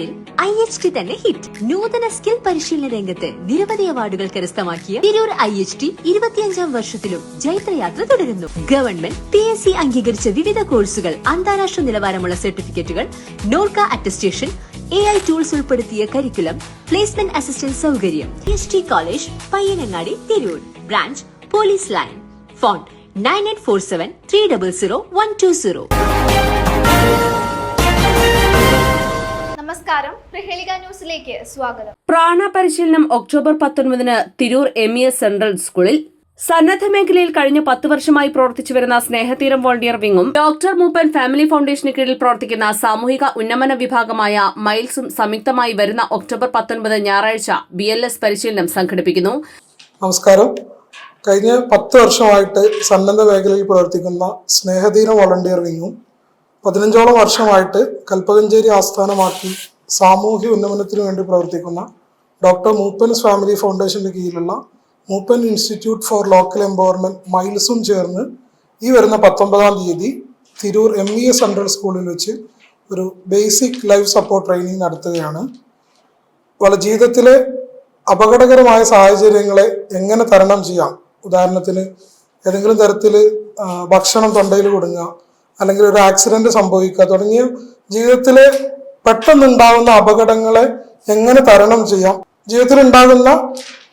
പേരിൽ IHT തന്നെ hit. നൂതന സ്കിൽ പരിശീലന രംഗത്ത് നിരവധി അവാർഡുകൾ കരസ്ഥമാക്കിയ തിരൂർ IHT 25ാം വർഷത്തിലും ജൈത്രയാത്ര തുടരുന്നു. ഗവൺമെന്റ് PSC അംഗീകരിച്ച വിവിധ കോഴ്സുകൾ, അന്താരാഷ്ട്ര നിലവാരമുള്ള സർട്ടിഫിക്കറ്റുകൾ, നോർക്ക അറ്റസ്റ്റേഷൻ, AI ടൂൾസ് ഉൾപ്പെടുത്തിയ കരിക്കുലം, പ്ലേസ്മെന്റ് അസിസ്റ്റന്റ് സൗകര്യം. IHT college, Payyanangadi, Tirur. Branch police line. Phone 9847300120. നമസ്കാരം, പ്രഹേളിക ന്യൂസിലേക്ക് സ്വാഗതം. പ്രാണ പരിശീലനം ഒക്ടോബർ 19 തിരൂർ MES സെൻട്രൽ സ്കൂളിൽ. സന്നദ്ധ മേഖലയിൽ കഴിഞ്ഞ 10 വർഷമായി പ്രവർത്തിച്ചു വരുന്ന സ്നേഹതീരം വോളണ്ടിയർ വിങ്ങും ഡോക്ടർ മൂപ്പൻ ഫാമിലി ഫൗണ്ടേഷന് കീഴിൽ പ്രവർത്തിക്കുന്ന സാമൂഹിക ഉന്നമന വിഭാഗമായ മൈൽസും സംയുക്തമായി വരുന്ന ഒക്ടോബർ 19 ഞായറാഴ്ച BLS പരിശീലനം സംഘടിപ്പിക്കുന്നു. നമസ്കാരം. കഴിഞ്ഞ 10 വർഷമായിട്ട് സന്നദ്ധ മേഖലയിൽ പ്രവർത്തിക്കുന്ന സ്നേഹതീരം വോളണ്ടിയർ വിങ്ങും 15ഓളം വർഷമായിട്ട് കൽപ്പകഞ്ചേരി ആസ്ഥാനമാക്കി സാമൂഹ്യ ഉന്നമനത്തിനു വേണ്ടി പ്രവർത്തിക്കുന്ന ഡോക്ടർ മൂപ്പൻസ് ഫാമിലി ഫൗണ്ടേഷന്റെ കീഴിലുള്ള മൂപ്പൻ ഇൻസ്റ്റിറ്റ്യൂട്ട് ഫോർ ലോക്കൽ എംപവർമെന്റ് മൈൽസും ചേർന്ന് ഈ വരുന്ന 19-ാം തീയതി തിരൂർ MES സെൻട്രൽ സ്കൂളിൽ വെച്ച് ഒരു ബേസിക് ലൈഫ് സപ്പോർട്ട് ട്രെയിനിങ് നടത്തുകയാണ്. ജീവിതത്തിലെ അപകടകരമായ സാഹചര്യങ്ങളെ എങ്ങനെ തരണം ചെയ്യാം, ഉദാഹരണത്തിന് ഏതെങ്കിലും തരത്തിൽ ഭക്ഷണം തൊണ്ടയിൽ കുടുങ്ങുക, അല്ലെങ്കിൽ ഒരു ആക്സിഡന്റ് സംഭവിക്കുക തുടങ്ങിയ ജീവിതത്തിലെ പെട്ടെന്നുണ്ടാകുന്ന അപകടങ്ങളെ എങ്ങനെ തരണം ചെയ്യാം, ജീവിതത്തിൽ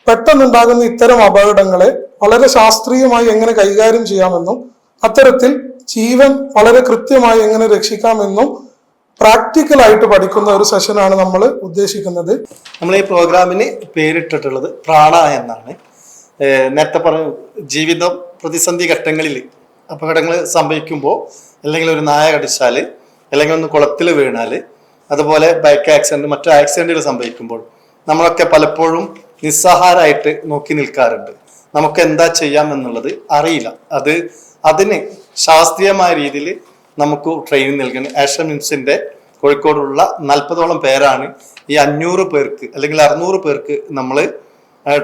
പെട്ടെന്നുണ്ടാകുന്ന ഇത്തരം അപകടങ്ങളെ വളരെ ശാസ്ത്രീയമായി എങ്ങനെ കൈകാര്യം ചെയ്യാമെന്നും അത്തരത്തിൽ ജീവൻ വളരെ കൃത്യമായി എങ്ങനെ രക്ഷിക്കാമെന്നും പ്രാക്ടിക്കലായിട്ട് പഠിക്കുന്ന ഒരു സെഷനാണ് നമ്മൾ ഉദ്ദേശിക്കുന്നത്. നമ്മൾ ഈ പ്രോഗ്രാമിന് പേരിട്ടിട്ടുള്ളത് പ്രാണ എന്നാണ്. നേരത്തെ പറഞ്ഞ ജീവിതം പ്രതിസന്ധി ഘട്ടങ്ങളിൽ അപകടങ്ങൾ സംഭവിക്കുമ്പോൾ, അല്ലെങ്കിൽ ഒരു നായ കടിച്ചാൽ, അല്ലെങ്കിൽ ഒന്ന് കുളത്തിൽ വീണാൽ, അതുപോലെ ബൈക്ക് ആക്സിഡന്റ്, മറ്റു ആക്സിഡന്റുകൾ സംഭവിക്കുമ്പോൾ നമ്മളൊക്കെ പലപ്പോഴും നിസ്സഹാരായിട്ട് നോക്കി നിൽക്കാറുണ്ട്. നമുക്ക് എന്താ ചെയ്യാം എന്നുള്ളത് അറിയില്ല. അതിന് ശാസ്ത്രീയമായ രീതിയിൽ നമുക്ക് ട്രെയിനിങ് നൽകുന്ന മിംസിന്റെ കോഴിക്കോടുള്ള 40ഓളം പേരാണ് ഈ 500 പേർക്ക് അല്ലെങ്കിൽ 600 പേർക്ക് നമ്മൾ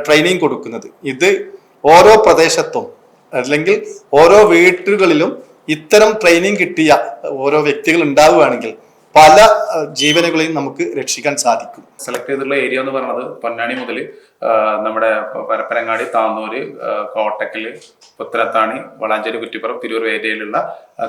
ട്രെയിനിങ് കൊടുക്കുന്നത്. ഇത് ഓരോ പ്രദേശത്തും അല്ലെങ്കിൽ ഓരോ വീട്ടുകളിലും ഇത്തരം ട്രെയിനിങ് കിട്ടിയ ഓരോ വ്യക്തികൾ ഉണ്ടാവുകയാണെങ്കിൽ പല ജീവനുകളെയും നമുക്ക് രക്ഷിക്കാൻ സാധിക്കും. സെലക്ട് ചെയ്തിട്ടുള്ള ഏരിയ എന്ന് പറയുന്നത് പൊന്നാനി മുതൽ നമ്മുടെ പരപ്പനങ്ങാടി, താന്നൂര്, കോട്ടക്കല്, പുത്തനത്താണി, വളാഞ്ചേരി, കുറ്റിപ്പുറം, തിരൂർ ഏരിയയിലുള്ള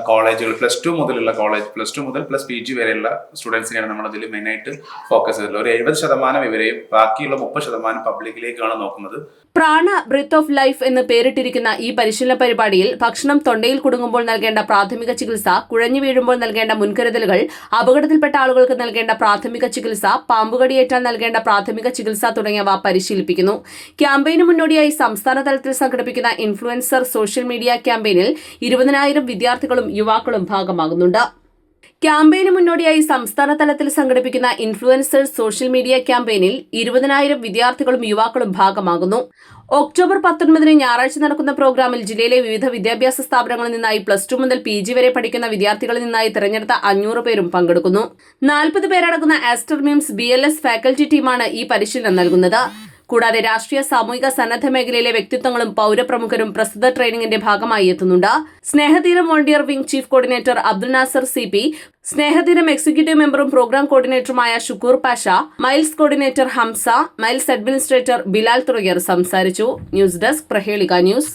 കോളേജുകൾ, +2 മുതലുള്ള കോളേജ്, +2 മുതൽ +PG വരെയുള്ള സ്റ്റുഡൻസിനെയാണ് നമ്മൾ അതിൽ മെയിനായിട്ട് ഫോക്കസ് ചെയ്തിട്ടുള്ളത്. ഒരു 70% ഇവരെയും ബാക്കിയുള്ള 30% പബ്ലിക്കിലേക്കാണ് നോക്കുന്നത്. പ്രാണ ബ്രീത്ത് ഓഫ് ലൈഫ് എന്ന് പേരിട്ടിരിക്കുന്ന ഈ പരിശീലന പരിപാടിയിൽ ഭക്ഷണം തൊണ്ടയിൽ കുടുങ്ങുമ്പോൾ നൽകേണ്ട പ്രാഥമിക ചികിത്സ, കുഴഞ്ഞു വീഴുമ്പോൾ നൽകേണ്ട മുൻകരുതലുകൾ, അപകടത്തിൽപ്പെട്ട ആളുകൾക്ക് നൽകേണ്ട പ്രാഥമിക ചികിത്സ, പാമ്പുകടിയേറ്റാൽ നൽകേണ്ട പ്രാഥമിക ചികിത്സ തുടങ്ങിയവ പരിശീലിപ്പിക്കുന്നു. ക്യാമ്പയിന് മുന്നോടിയായി സംസ്ഥാന തലത്തിൽ സംഘടിപ്പിക്കുന്ന ഇൻഫ്ലുവൻസർ സോഷ്യൽ മീഡിയ ക്യാമ്പയിനിൽ 20,000 വിദ്യാർത്ഥികളും യുവാക്കളും ഭാഗമാകുന്നുണ്ട്. ക്യാമ്പയിന് മുന്നോടിയായി സംസ്ഥാന തലത്തിൽ സംഘടിപ്പിക്കുന്ന ഇൻഫ്ലുവൻസേഴ്സ് സോഷ്യൽ മീഡിയ ക്യാമ്പയിനിൽ 20,000 വിദ്യാർത്ഥികളും യുവാക്കളും ഭാഗമാകുന്നു. ഒക്ടോബർ 19 ഞായറാഴ്ച നടക്കുന്ന പ്രോഗ്രാമിൽ ജില്ലയിലെ വിവിധ വിദ്യാഭ്യാസ സ്ഥാപനങ്ങളിൽ നിന്നായി +2 മുതൽ PG വരെ പഠിക്കുന്ന വിദ്യാർത്ഥികളിൽ നിന്നായി തിരഞ്ഞെടുത്ത 500 പേരും പങ്കെടുക്കുന്നു. 40 പേരടങ്ങുന്ന മിംസ് BLS ഫാക്കൽറ്റി ടീമാണ് ഈ പരിശീലനം നൽകുന്നത്. കൂടാതെ രാഷ്ട്രീയ, സാമൂഹിക, സന്നദ്ധ മേഖലയിലെ വ്യക്തിത്വങ്ങളും പൗരപ്രമുഖരും പ്രസ്തുത ട്രെയിനിങ്ങിന്റെ ഭാഗമായി എത്തുന്നുണ്ട്. Snehatheeram volunteer wing chief coordinator Abdul Nasar CP, Snehatheeram executive മെമ്പറും പ്രോഗ്രാം കോർഡിനേറ്ററുമായ Shukkur Pasha, Miles coordinator Hamza, Miles administrator Bilal തുടങ്ങിയവർ സംസാരിച്ചു. News desk, Prahelika news.